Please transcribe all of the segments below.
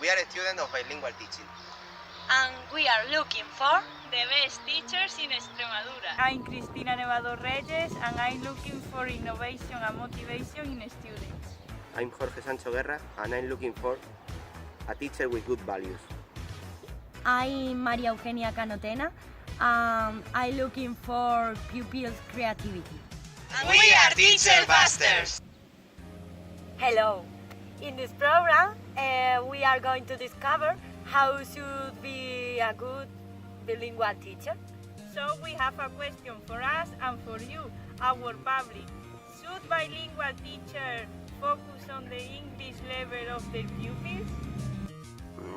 We are students of bilingual teaching. And we are looking for the best teachers in Extremadura. I'm Cristina Nevado Reyes, and I'm looking for innovation and motivation in students. I'm Jorge Sancho Guerra, and I'm looking for a teacher with good values. I'm Eugenia Cano Tena, and I'm looking for pupils' creativity. And we are Teacher Busters! Hello! In this program, we are going to discover how should be a good bilingual teacher. So we have a question for us and for you, our public. Should bilingual teachers focus on the English level of their pupils?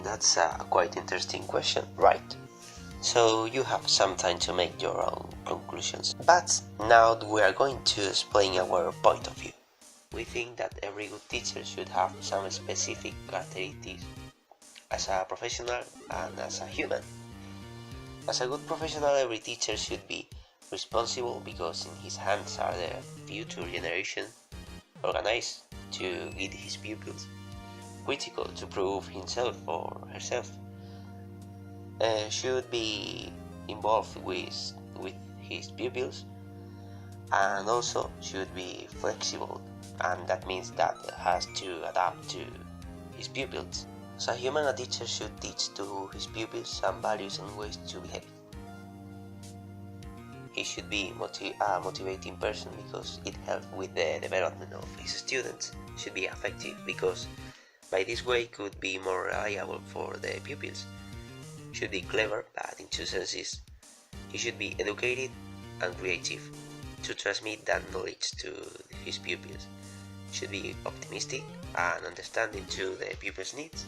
That's a quite interesting question, right? So you have some time to make your own conclusions. But now we are going to explain our point of view. We think that every good teacher should have some specific characteristics as a professional and as a human. As a good professional, every teacher should be responsible because in his hands are the future generation, organized to guide his pupils, critical to prove himself or herself, should be involved with his pupils, and also should be flexible, and that means that has to adapt to his pupils. As a human, a teacher should teach to his pupils some values and ways to behave. He should be a motivating person because it helps with the development of his students. Should be effective because by this way could be more reliable for the pupils. Should be clever, but in two senses. He should be educated and creative to transmit that knowledge to his pupils. Should be optimistic and understanding to the pupils' needs.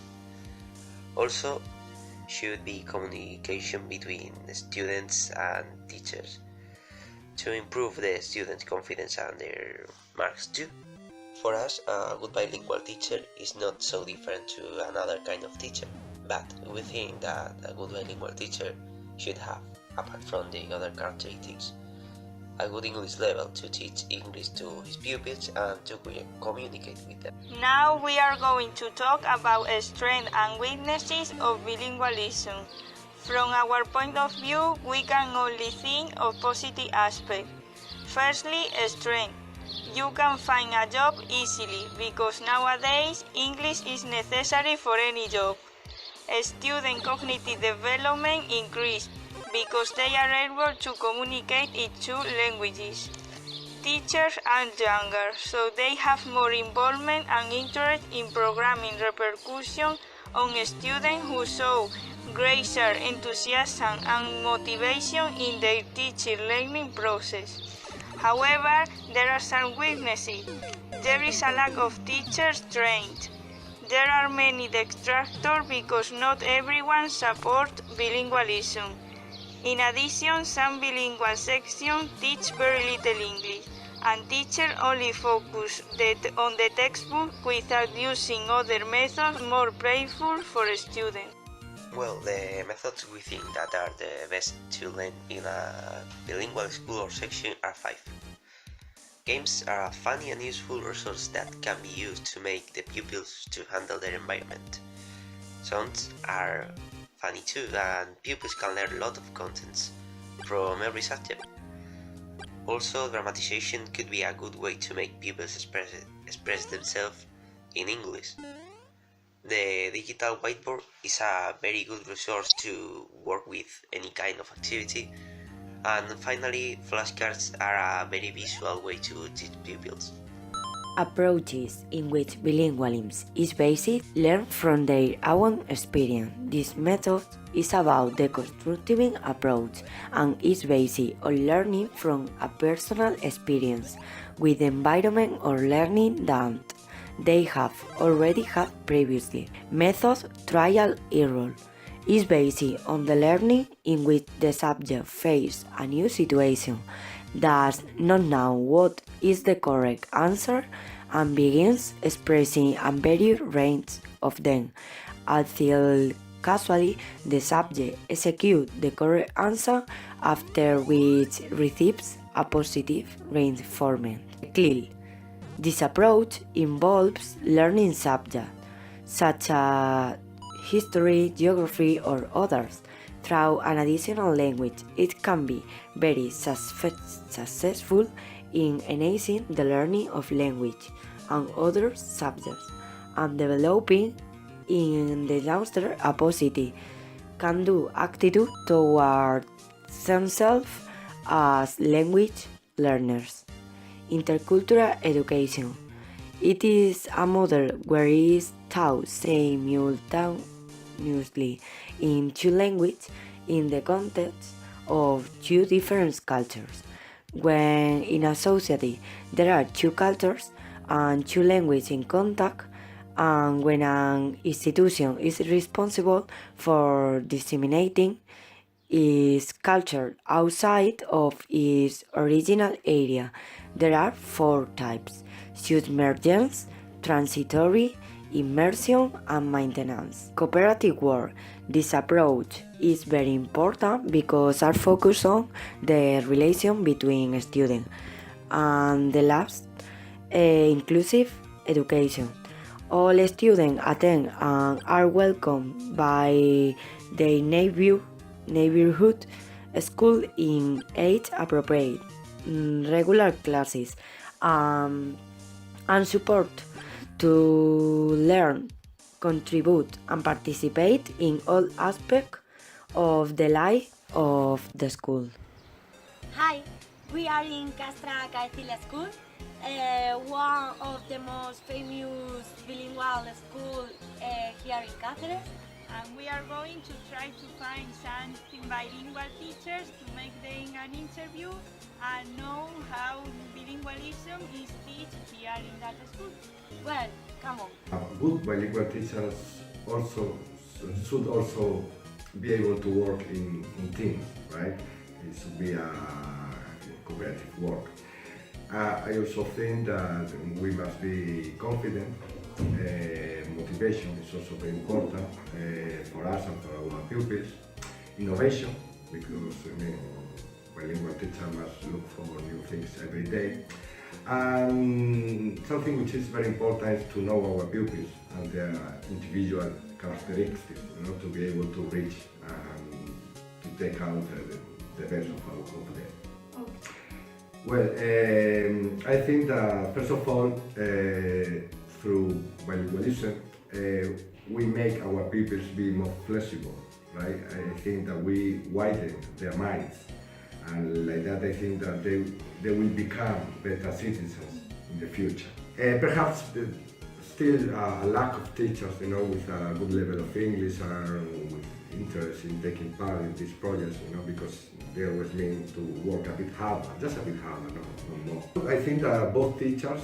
Also, should be communication between the students and teachers to improve the students' confidence and their marks too. For us, a good bilingual teacher is not so different to another kind of teacher, but we think that a good bilingual teacher should have, apart from the other characteristics, a good English level to teach English to his pupils and to communicate with them. Now we are going to talk about strengths and weaknesses of bilingualism. From our point of view, we can only think of positive aspects. Firstly, strength. You can find a job easily because nowadays English is necessary for any job. Student cognitive development increases because they are able to communicate in two languages. Teachers are younger, so they have more involvement and interest in programming repercussion on students who show greater enthusiasm and motivation in their teaching learning process. However, there are some weaknesses. There is a lack of teachers trained. There are many detractors because not everyone supports bilingualism. In addition, some bilingual sections teach very little English, and teachers only focus on the textbook without using other methods more playful for students. Well, the methods we think that are the best to learn in a bilingual school or section are 5. Games are a funny and useful resource that can be used to make the pupils to handle their environment. Songs are funny too, and pupils can learn a lot of contents from every subject. Also, dramatization could be a good way to make pupils express themselves in English. The digital whiteboard is a very good resource to work with any kind of activity. And finally, flashcards are a very visual way to teach pupils. Approaches in which bilingualism is based learn from their own experience. This method is about the constructive approach and is based on learning from a personal experience with the environment or learning that they have already had previously. Method trial error is based on the learning in which the subject faces a new situation, does not know what is the correct answer, and begins expressing a varied range of them until casually the subject executes the correct answer, after which receives a positive reinforcement. Clearly, this approach involves learning subjects such as history, geography, or others. Through an additional language, it can be very successful in enhancing the learning of language and other subjects, and developing in the youngster a positive, can-do attitude toward themselves as language learners. Intercultural education. It is a model where it is taught simultaneously in two languages in the context of two different cultures. When in a society there are two cultures and two languages in contact, and when an institution is responsible for disseminating its culture outside of its original area, there are four types: submergence, transitory, immersion, and maintenance. Cooperative work. This approach is very important because it focuses on the relation between students. And the last, inclusive education. All students attend and are welcomed by their neighborhood school in age-appropriate regular classes, and support to learn, contribute, and participate in all aspects of the life of the school. Hi, we are in Castra Caecilla School, one of the most famous bilingual schools here in Cáceres. And we are going to try to find some bilingual teachers to make them an interview and know how bilingualism is taught here in that school. Well, come on. Good bilingual teachers should also be able to work in teams, right? It should be a cooperative work. I also think that we must be confident. Motivation is also very important for us and for our pupils. Innovation, because bilingual teacher must look for new things every day. And something which is very important is to know our pupils and their individual characteristics, to be able to reach and to take out the best of them. Okay. Well, I think that first of all, through bilingualism, we make our pupils be more flexible, right? I think that we widen their minds, and like that I think that they will become better citizens in the future. Perhaps still a lack of teachers, with a good level of English and with interest in taking part in these projects, because they always mean to work a bit harder, just a bit harder, no more. I think that both teachers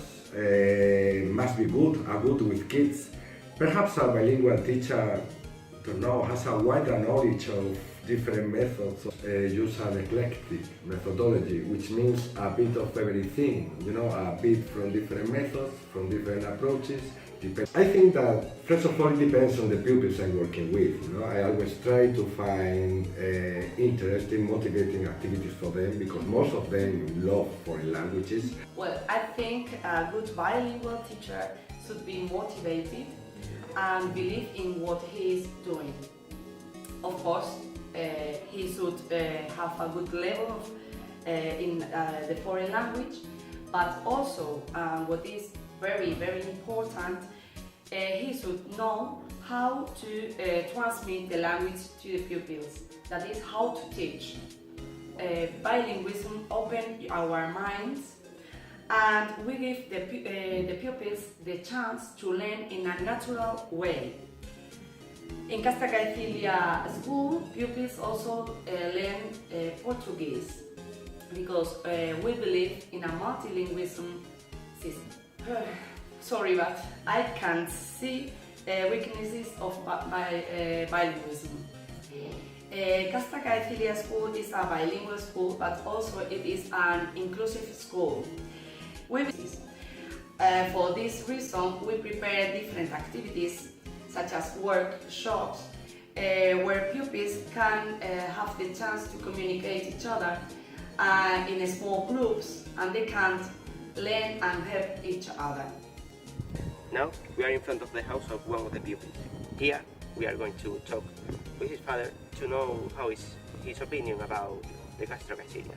must be good with kids. Perhaps a bilingual teacher, has a wider knowledge of different methods, use an eclectic methodology, which means a bit of everything, a bit from different methods, from different approaches. I think that first of all it depends on the pupils I'm working with. I always try to find interesting, motivating activities for them because most of them love foreign languages. Well, I think a good bilingual teacher should be motivated and believe in what he is doing. Of course, he should have a good level in the foreign language, but also what is very, very important, he should know how to transmit the language to the pupils, that is, how to teach. Bilingualism opens our minds and we give the pupils the chance to learn in a natural way. In Castra Caecilla School, pupils also learn Portuguese because we believe in a multilingualism system. Sorry, but I can see weaknesses of bilingualism. Castra Caecilla School is a bilingual school, but also it is an inclusive school. For this reason, we prepare different activities such as workshops where pupils can have the chance to communicate each other in small groups, and they can learn and help each other. Now we are in front of the house of one of the pupils. Here we are going to talk with his father to know how is his opinion about the gastrocaecilia.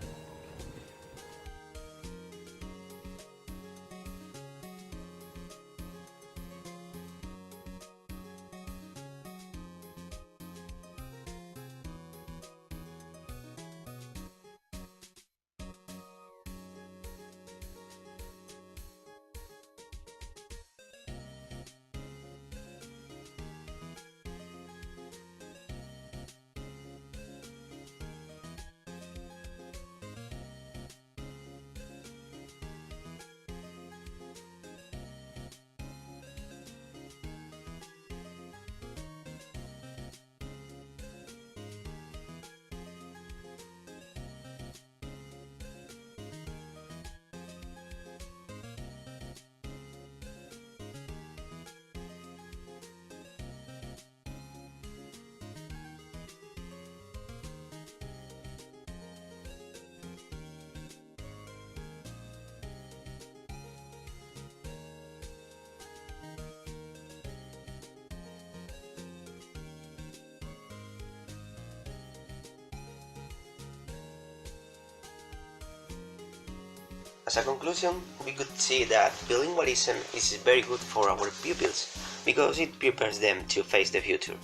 As a conclusion, we could see that bilingualism is very good for our pupils because it prepares them to face the future.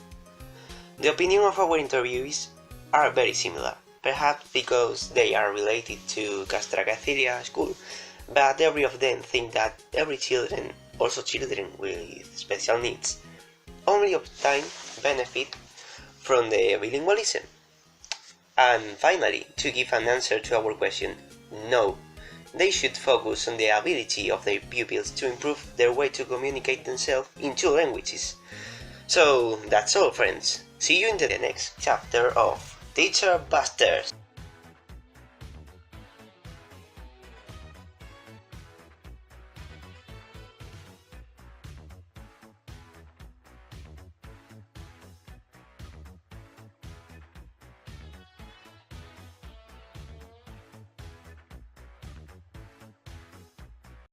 The opinion of our interviewees are very similar, perhaps because they are related to Castracacilia school, but every of them think that every children, also children with special needs, only obtain benefit from the bilingualism. And finally, to give an answer to our question, no. They should focus on the ability of their pupils to improve their way to communicate themselves in two languages. So that's all, friends. See you in the next chapter of Teacher Busters.